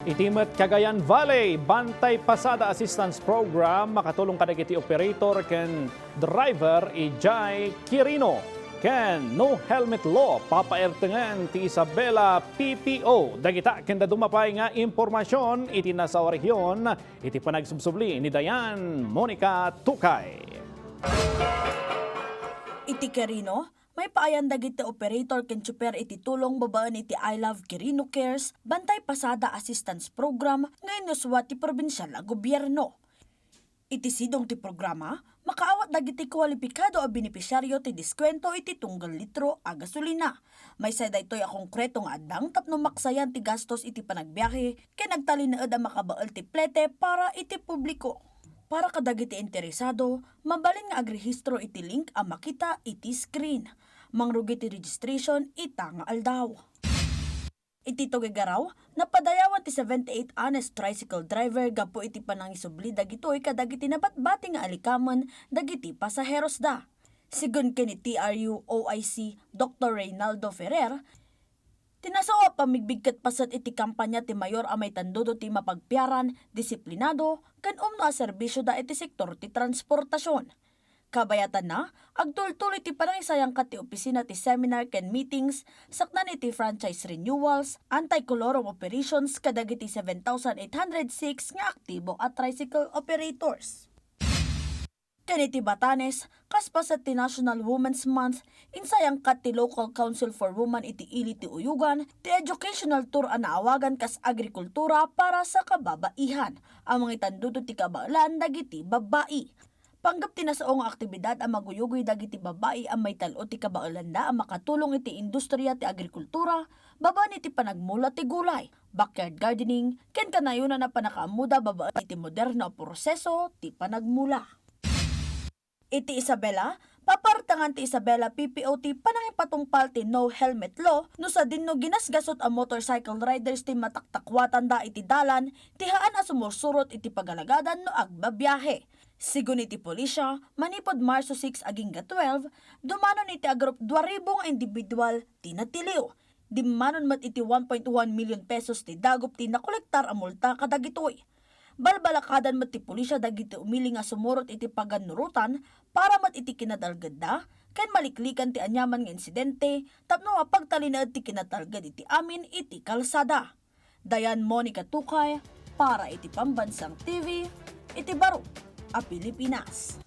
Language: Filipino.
Itimet Cagayan Valley, Bantay Pasada Assistance Program, makatulong kadagiti operator ken driver Ijay Quirino. Ken no helmet law, papaertengan ti Isabela PPO. Dagita kenda dumapay nga impormasyon iti nasa rehiyon, iti panagsubsubli ni Dayan Monica Tukay. Iti Quirino, may paayan dagiti operator ken super iti tulong babaan iti I Love Quirino Cares Bantay Pasada Assistance Program ngayon yuswa ti probinsyal a gobyerno. Iti sidong ti programa, makaawat dagiti kwalipikado a benepisyaryo ti diskwento iti tunggal litro a gasolina. May say daytoy a konkretong adang tapno maksayan ti gastos iti panagbiyahe ken nagtalinaed a makabael ti plete para iti publiko. Para kadagiti interesado, mabalin nga agrehistro iti link a makita iti screen. Mangrugi ti registration ita nga aldaw. Iti tugigaraw, napadayawan ti 78 honest tricycle driver gapo iti panangisubli dagitoy kadagiti nabatbati nga alikaman dagiti pasaheros da. Sigun ken ni TRU OIC Dr. Reynaldo Ferrer, tinasawa pamigbigkat pasat iti kampanya ti mayor amay tandudo ti mapagpiaran, disiplinado, kan umno a serbisyo da iti sektor ti transportasyon. Kabayatan na, agtul-tuloy ti panangisayang kat ti opisina ti seminar ken meetings, saknan iti franchise renewals, anti-colorong operations kadagiti 7,806 nga aktibo at tricycle operators. Ken iti Batanes, kaspas ti National Women's Month, insayang kat ti Local Council for Women iti ili ti Uyugan, ti educational tour a naawagan kas agrikultura para sa kababaihan, ang mga itandudo ti kabailan dagiti babai. Panggap tinasaong aktibidad ang maguyugoy dagiti babae ang may talo ti kabailanda ang makatulong iti industriya ti agrikultura, babaan iti panagmula ti gulay, backyard gardening, ken kanayunan na panakaamuda babaan iti moderno proseso ti panagmula. Iti Isabela, papartangan ti Isabela PPO ti panangipatungpal ti no helmet law no sa dinno ginasgasot ang motorcycle riders ti mataktakwatan da iti dalan ti haan a sumursurot iti pagalagadan no agbabiyahe. Sigun iti pulisya, manipod Marso 6 aging 12, dumanon iti agrup 2,000 nga individual ti natiliw. Dimanon mat iti 1.1 million pesos ti dagop ti nakolektar a multa kadagitoy. Balbalakadan mat ti pulisya dagiti umili nga sumurot iti paganurutan para mat iti kinadalgad da, ken maliklikan ti anyaman nga insidente, tapno pagtalinaed ti kinatalgad iti amin iti kalsada. Dayan Monica Tukay, para iti Pambansang TV, iti Baro a Pilipinas.